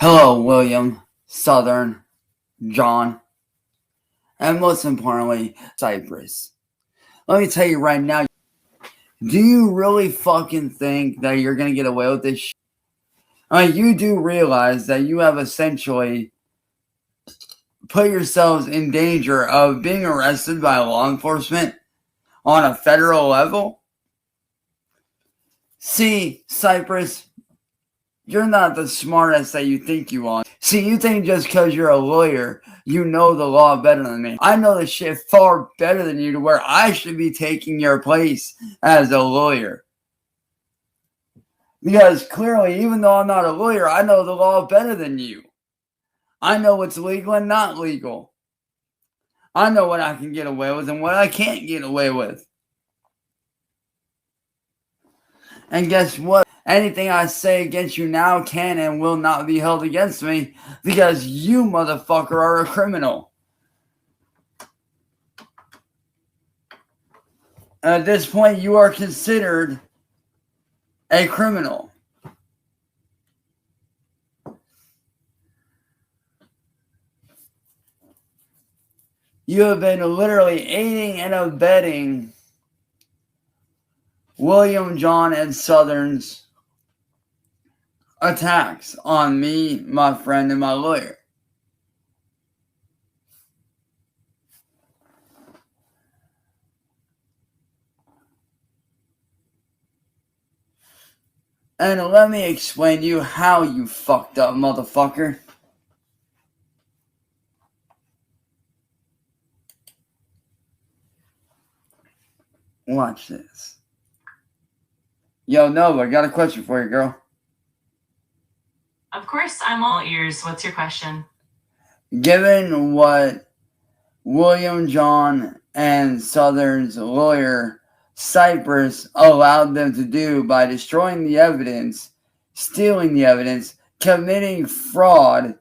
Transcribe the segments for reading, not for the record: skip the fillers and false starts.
Hello, William, Southern, John, and most importantly, Cypress. Let me tell you right now, do you really fucking think that you're gonna get away with this shit? I mean, you do realize that you have essentially put yourselves in danger of being arrested by law enforcement on a federal level? See, Cypress, you're not the smartest that you think you are. See, you think just because you're a lawyer, you know the law better than me. I know the shit far better than you to where I should be taking your place as a lawyer. Because clearly, even though I'm not a lawyer, I know the law better than you. I know what's legal and not legal. I know what I can get away with and what I can't get away with. And guess what? Anything I say against you now can and will not be held against me because you, motherfucker, are a criminal. At this point, you are considered a criminal. You have been literally aiding and abetting William, John, and Southern's attacks on me, my friend, and my lawyer. And let me explain to you how you fucked up, motherfucker. Watch this. Yo, Nova, I got a question for you, girl. Of course, I'm all ears. What's your question? Given what William, John, and Southern's lawyer, Cypress, allowed them to do by destroying the evidence, stealing the evidence, committing fraud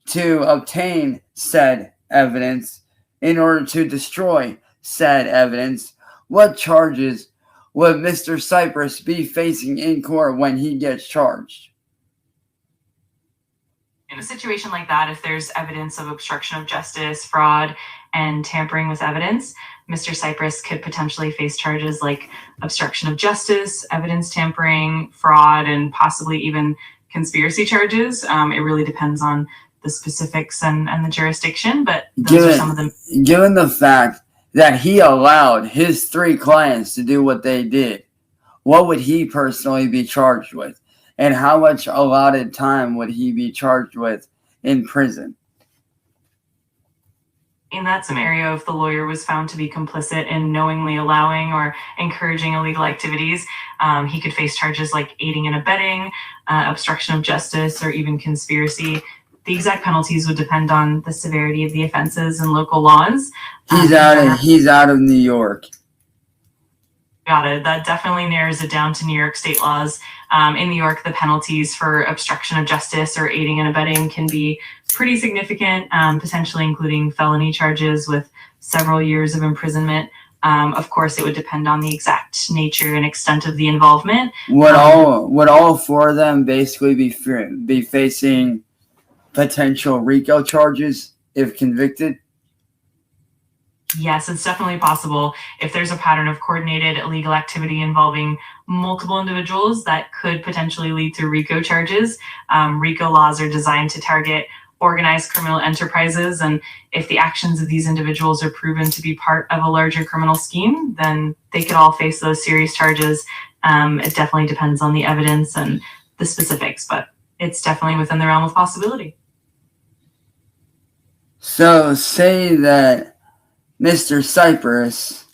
to obtain said evidence in order to destroy said evidence, what charges would Mr. Cypress be facing in court when he gets charged? In a situation like that, if there's evidence of obstruction of justice, fraud, and tampering with evidence, Mr. Cypress could potentially face charges like obstruction of justice, evidence tampering, fraud, and possibly even conspiracy charges. It really depends on the specifics and the jurisdiction, but those are some of them. Given the fact that he allowed his 3 clients to do what they did, what would he personally be charged with? And how much allotted time would he be charged with in prison? In that scenario, if the lawyer was found to be complicit in knowingly allowing or encouraging illegal activities, he could face charges like aiding and abetting, obstruction of justice, or even conspiracy. The exact penalties would depend on the severity of the offenses and local laws. He's out of New York. Got it. That definitely narrows it down to New York state laws. In New York, the penalties for obstruction of justice or aiding and abetting can be pretty significant, potentially including felony charges with several years of imprisonment. Of course, it would depend on the exact nature and extent of the involvement. Would all 4 of them basically be facing potential RICO charges if convicted? Yes, it's definitely possible. If there's a pattern of coordinated illegal activity involving multiple individuals, that could potentially lead to RICO charges. RICO laws are designed to target organized criminal enterprises, and if the actions of these individuals are proven to be part of a larger criminal scheme, then they could all face those serious charges. It definitely depends on the evidence and the specifics, but it's definitely within the realm of possibility. So say that Mr. Cypress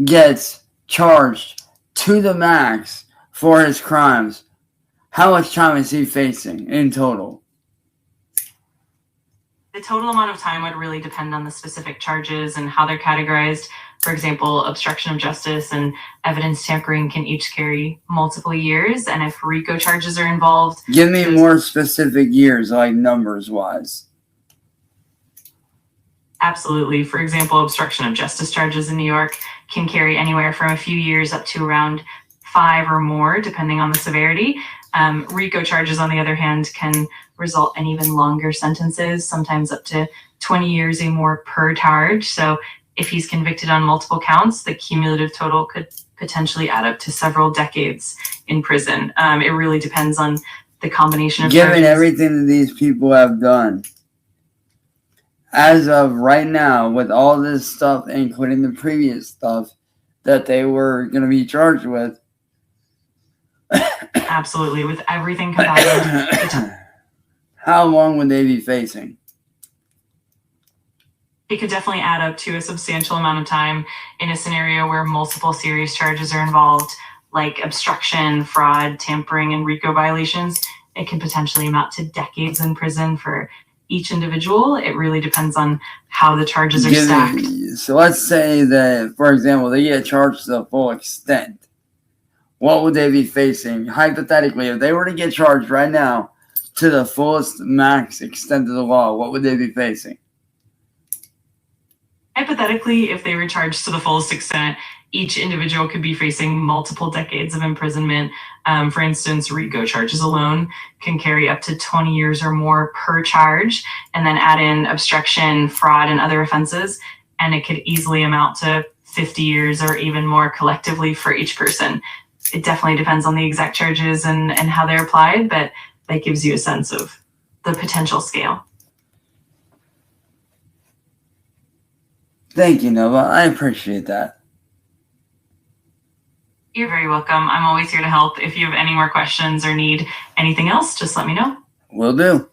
gets charged to the max for his crimes. How much time is he facing in total? The total amount of time would really depend on the specific charges and how they're categorized. For example, obstruction of justice and evidence tampering can each carry multiple years. And if RICO charges are involved... Give me more specific years, like numbers-wise. Absolutely. For example, obstruction of justice charges in New York can carry anywhere from a few years up to around 5 or more, depending on the severity. RICO charges, on the other hand, can result in even longer sentences, sometimes up to 20 years or more per charge. So if he's convicted on multiple counts, the cumulative total could potentially add up to several decades in prison. It really depends on the combination of Given charges. everything that these people have done, as of right now, with all this stuff, including the previous stuff that they were going to be charged with. Absolutely, with everything combined. How long would they be facing? It could definitely add up to a substantial amount of time in a scenario where multiple serious charges are involved, like obstruction, fraud, tampering, and RICO violations. It can potentially amount to decades in prison for each individual. It really depends on how the charges are stacked. So let's say that, for example, they get charged to the full extent. What would they be facing? Hypothetically, if they were to get charged right now to the fullest max extent of the law, what would they be facing? Hypothetically, if they were charged to the fullest extent, each individual could be facing multiple decades of imprisonment. For instance, RICO charges alone can carry up to 20 years or more per charge, and then add in obstruction, fraud, and other offenses, and it could easily amount to 50 years or even more collectively for each person. It definitely depends on the exact charges and how they're applied, but that gives you a sense of the potential scale. Thank you, Nova. I appreciate that. You're very welcome. I'm always here to help. If you have any more questions or need anything else, just let me know. Will do.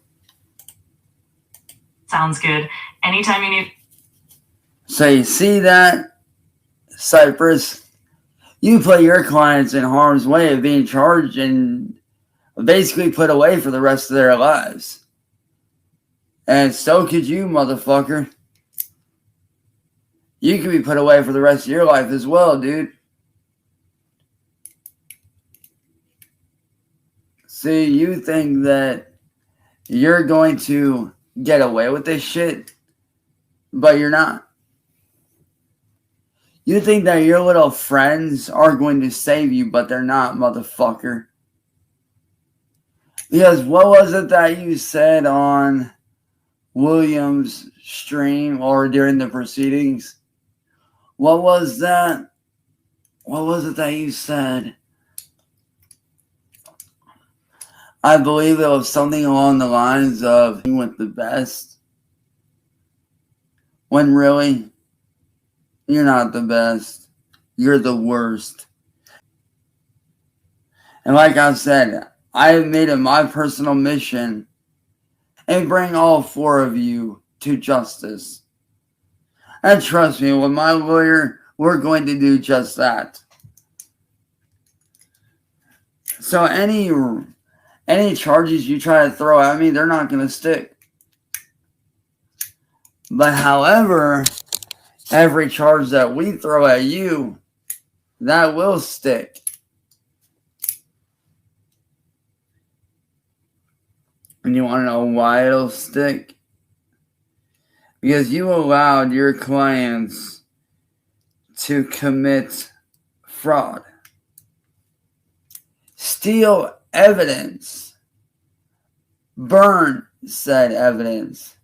Sounds good. Anytime you need. So you see that, Cypress? You put your clients in harm's way of being charged and basically put away for the rest of their lives. And so could you, motherfucker. You could be put away for the rest of your life as well, dude. See, you think that you're going to get away with this shit, but you're not. You think that your little friends are going to save you, but they're not, motherfucker. Because what was it that you said on William's stream or during the proceedings? What was that? What was it that you said? I believe it was something along the lines of "you went the best," when really, you're not the best. You're the worst. And like I said, I have made it my personal mission and bring all 4 of you to justice. And trust me, with my lawyer, we're going to do just that. So any charges you try to throw at me, they're not going to stick. But however, every charge that we throw at you, that will stick. And you want to know why it'll stick? Because you allowed your clients to commit fraud, steal evidence, burn said evidence,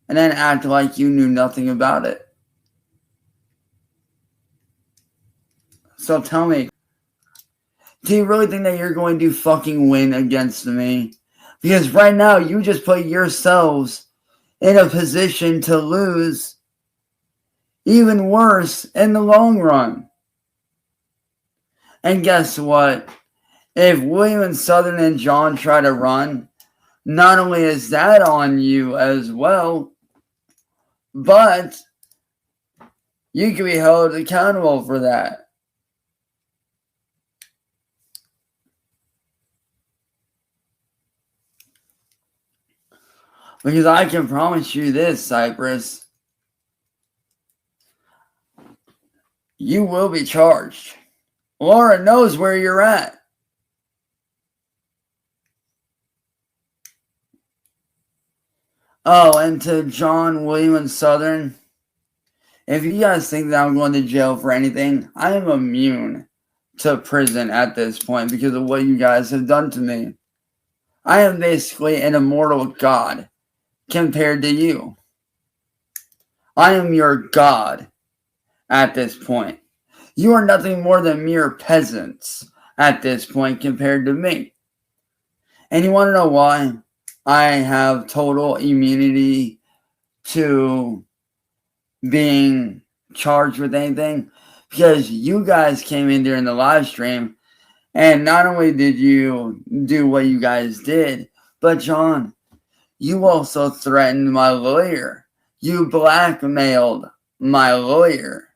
and then act like you knew nothing about it. So tell me, do you really think that you're going to fucking win against me? Because right now you just put yourselves in a position to lose, even worse in the long run. And guess what? If William and Southern and John try to run, not only is that on you as well, but you can be held accountable for that. Because I can promise you this, Cypress. You will be charged. Laura knows where you're at. Oh, and to John, William, and Southern, if you guys think that I'm going to jail for anything, I am immune to prison at this point because of what you guys have done to me. I am basically an immortal god compared to you. I am your god at this point. You are nothing more than mere peasants at this point compared to me. And you want to know why I have total immunity to being charged with anything? Because you guys came in during the live stream, and not only did you do what you guys did, but John, you also threatened my lawyer. You blackmailed my lawyer.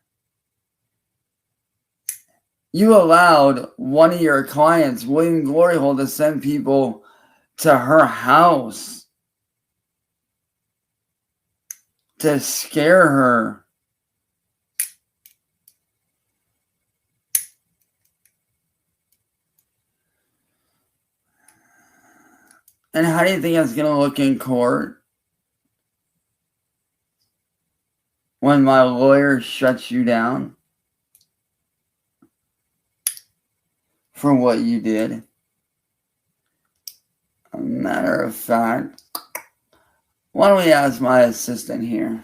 You allowed one of your clients, William Gloryhole, to send people to her house to scare her. And how do you think it's going to look in court when my lawyer shuts you down for what you did? A matter of fact, why don't we ask my assistant here?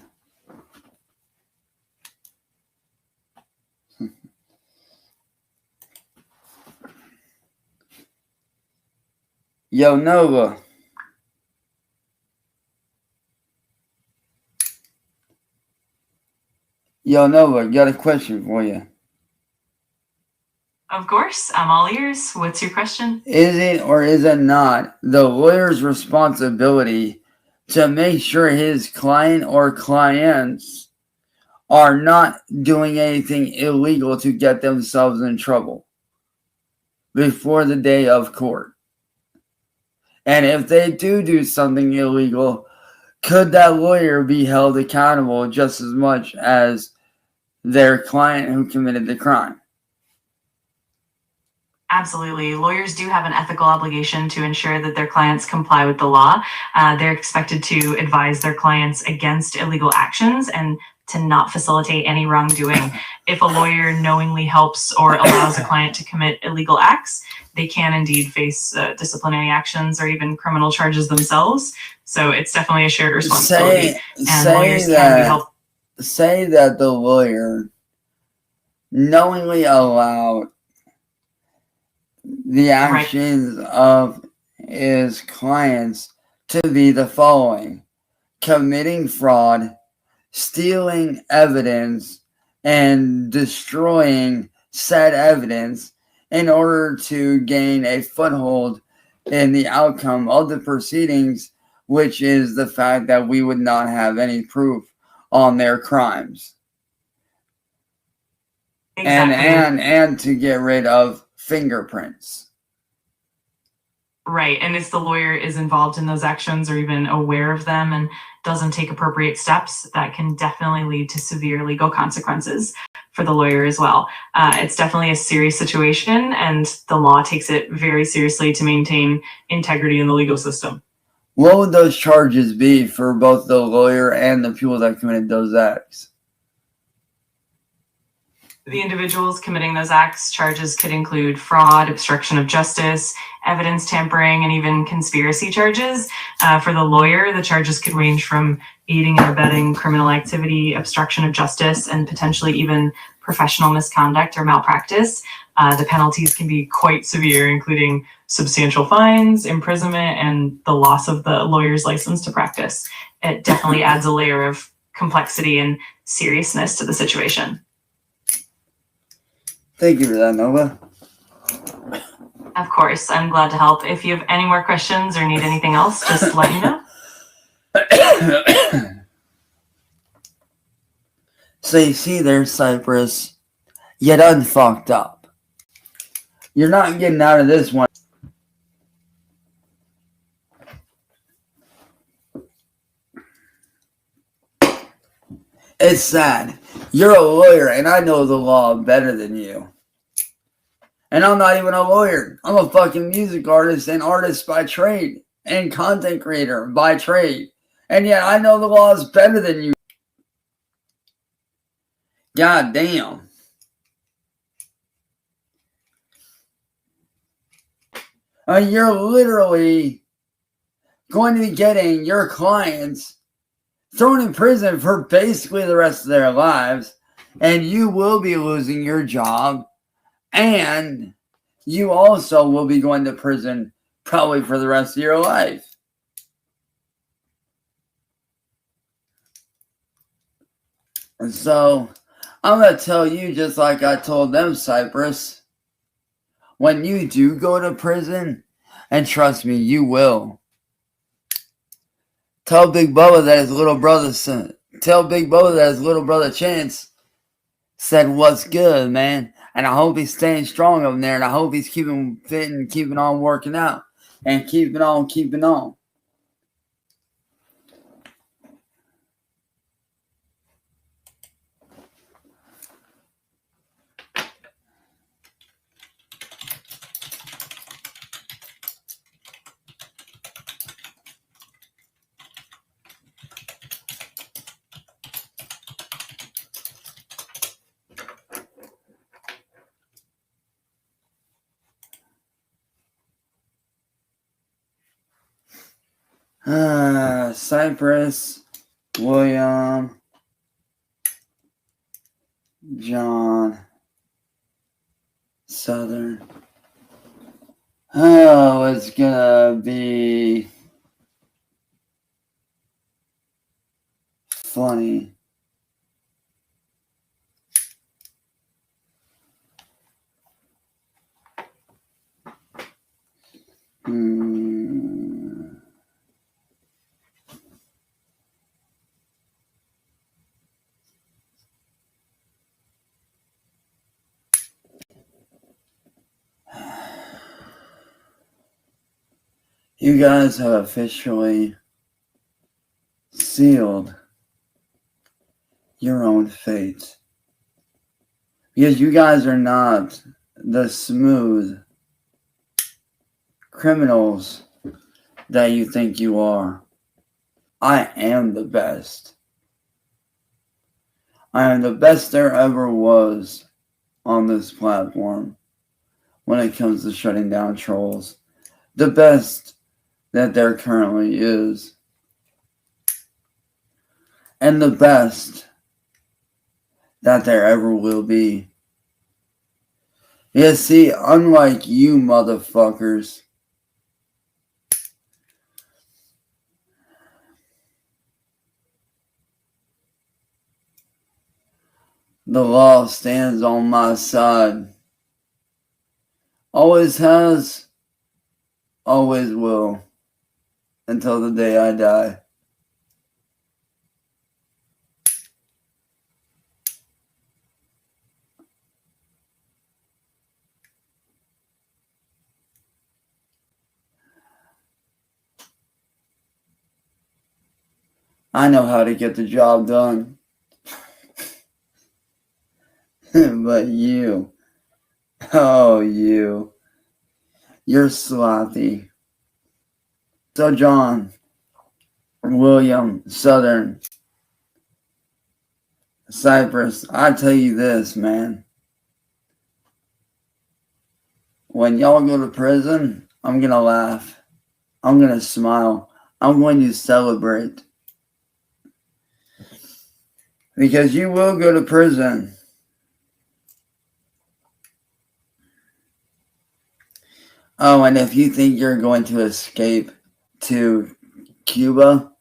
Yo, Nova. Yo, Nova, got a question for you. Of course, I'm all ears. What's your question? Is it or is it not the lawyer's responsibility to make sure his client or clients are not doing anything illegal to get themselves in trouble before the day of court? And if they do something illegal, could that lawyer be held accountable just as much as their client who committed the crime? Absolutely. Lawyers do have an ethical obligation to ensure that their clients comply with the law. They're expected to advise their clients against illegal actions and to not facilitate any wrongdoing. If a lawyer knowingly helps or allows a client to commit illegal acts, they can indeed face disciplinary actions or even criminal charges themselves. So it's definitely a shared responsibility. Say that the lawyer knowingly allowed the actions of his clients to be the following: committing fraud, stealing evidence, and destroying said evidence in order to gain a foothold in the outcome of the proceedings, which is the fact that we would not have any proof on their crimes. Exactly. And to get rid of fingerprints. Right. And if the lawyer is involved in those actions or even aware of them and doesn't take appropriate steps, that can definitely lead to severe legal consequences for the lawyer as well. It's definitely a serious situation, and the law takes it very seriously to maintain integrity in the legal system. What would those charges be for both the lawyer and the people that committed those acts? The individuals committing those acts, charges could include fraud, obstruction of justice, evidence tampering, and even conspiracy charges. For the lawyer, the charges could range from aiding and abetting criminal activity, obstruction of justice, and potentially even professional misconduct or malpractice. The penalties can be quite severe, including substantial fines, imprisonment, and the loss of the lawyer's license to practice. It definitely adds a layer of complexity and seriousness to the situation. Thank you for that, Nova. Of course, I'm glad to help. If you have any more questions or need anything else, just let me know. So you see there, Cypress, you done fucked up. You're not getting out of this one. It's sad. You're a lawyer, and I know the law better than you. And I'm not even a lawyer. I'm a fucking music artist and artist by trade and content creator by trade. And yet I know the laws better than you. God damn. You're literally going to be getting your clients thrown in prison for basically the rest of their lives, and you will be losing your job, and you also will be going to prison probably for the rest of your life. And so I'm going to tell you, just like I told them, Cypress, when you do go to prison, and trust me, you will, tell Big Bubba that his little brother Chance said, "What's good, man?" And I hope he's staying strong over there, and I hope he's keeping fit and keeping on working out and keeping on. Cypress, William, John, Southern. Oh, it's gonna be funny. You guys have officially sealed your own fate. Because you guys are not the smooth criminals that you think you are. I am the best. I am the best there ever was on this platform when it comes to shutting down trolls. The best that there currently is. And the best that there ever will be. Yeah, see, unlike you motherfuckers, the law stands on my side. Always has, always will, until the day I die. I know how to get the job done. But you, oh you're sloppy. So John, William, Southern, Cypress, I tell you this, man. When y'all go to prison, I'm gonna laugh. I'm gonna smile. I'm going to celebrate. Because you will go to prison. Oh, and if you think you're going to escape to Cuba,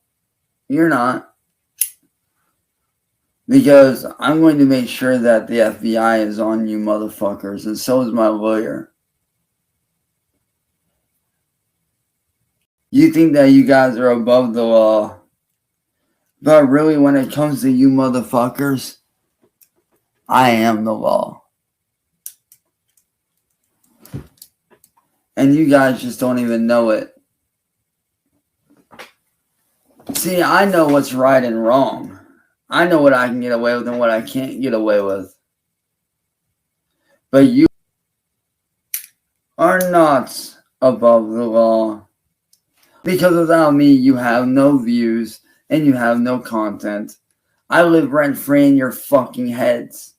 you're not. Because I'm going to make sure that the FBI is on you motherfuckers, and so is my lawyer. You think that you guys are above the law. But really, when it comes to you motherfuckers, I am the law. And you guys just don't even know it. See, I know what's right and wrong. I know what I can get away with and what I can't get away with. But you are not above the law. Because without me, you have no views and you have no content. I live rent-free in your fucking heads.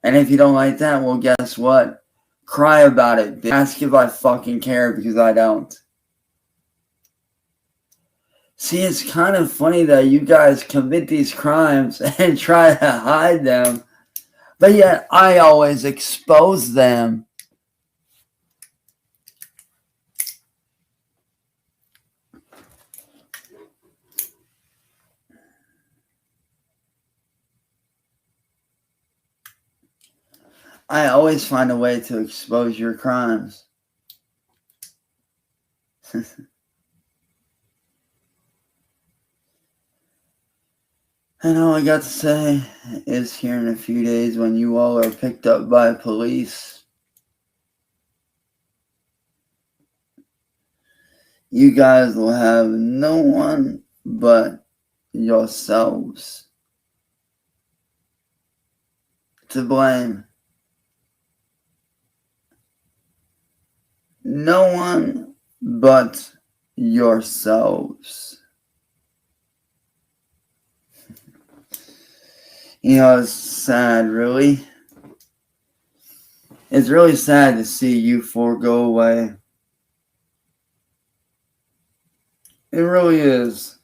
And if you don't like that, well, guess what? cry about it. Ask if I fucking care, because I don't. See, it's kind of funny that you guys commit these crimes and try to hide them, but yet I always expose them. I always find a way to expose your crimes. And all I got to say is, here in a few days, when you all are picked up by police, you guys will have no one but yourselves to blame. No one but yourselves. You know, it's sad, really. It's really sad to see you four go away. It really is.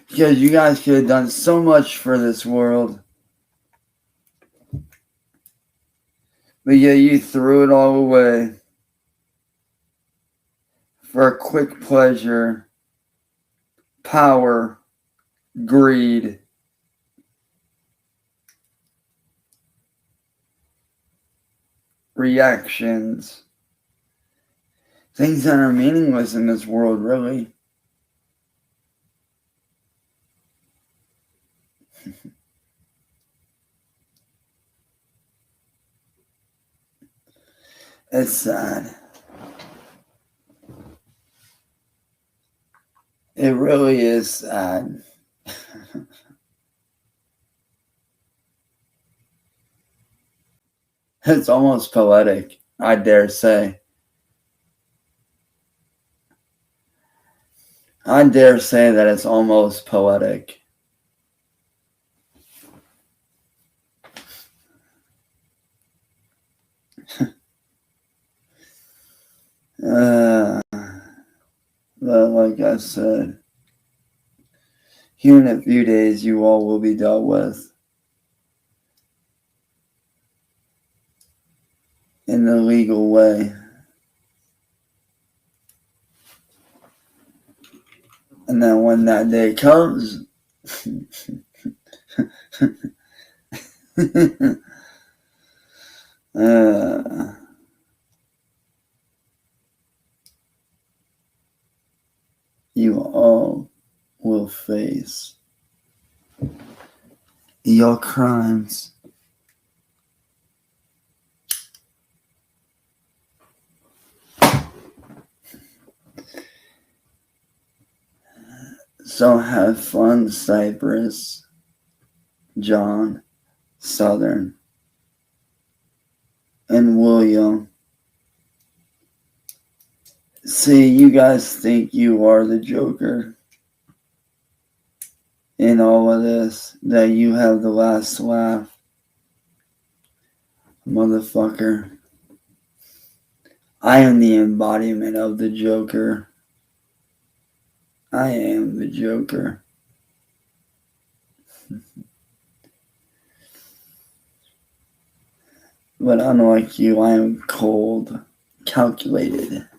Because you guys could have done so much for this world. But yet you threw it all away for a quick pleasure, power, greed. Reactions. Things that are meaningless in this world, really. It's sad. It really is sad. It's almost poetic, I dare say. I dare say that it's almost poetic. But like I said, here in a few days, you all will be dealt with in the legal way. And then when that day comes, you all will face your crimes. So have fun, Cypress, John, Southern, and William. See, you guys think you are the Joker in all of this, that you have the last laugh. Motherfucker. I am the embodiment of the Joker. I am the Joker. But unlike you, I am cold, calculated.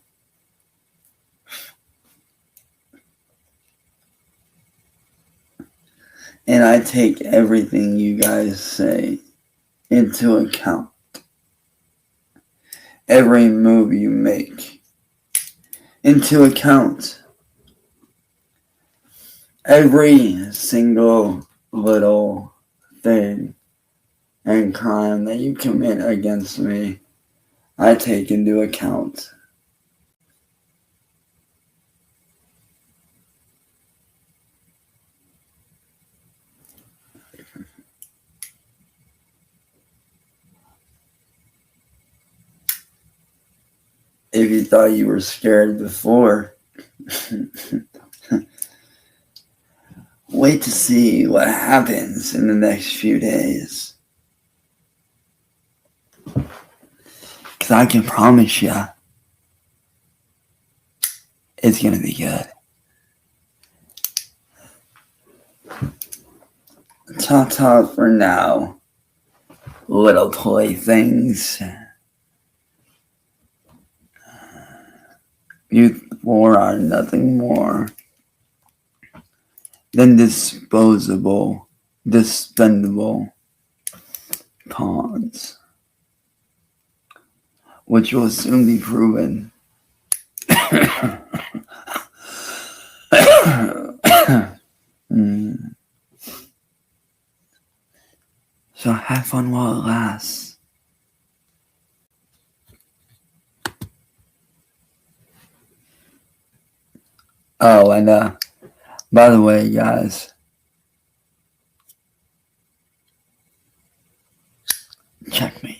And I take everything you guys say into account. Every move you make into account. Every single little thing and crime that you commit against me, I take into account. If you thought you were scared before, wait to see what happens in the next few days. Because I can promise you, it's going to be good. Ta-ta for now, little playthings. You four are nothing more than disposable, dispendable pawns, which will soon be proven. So have fun while it lasts. Oh, and by the way, guys, check me.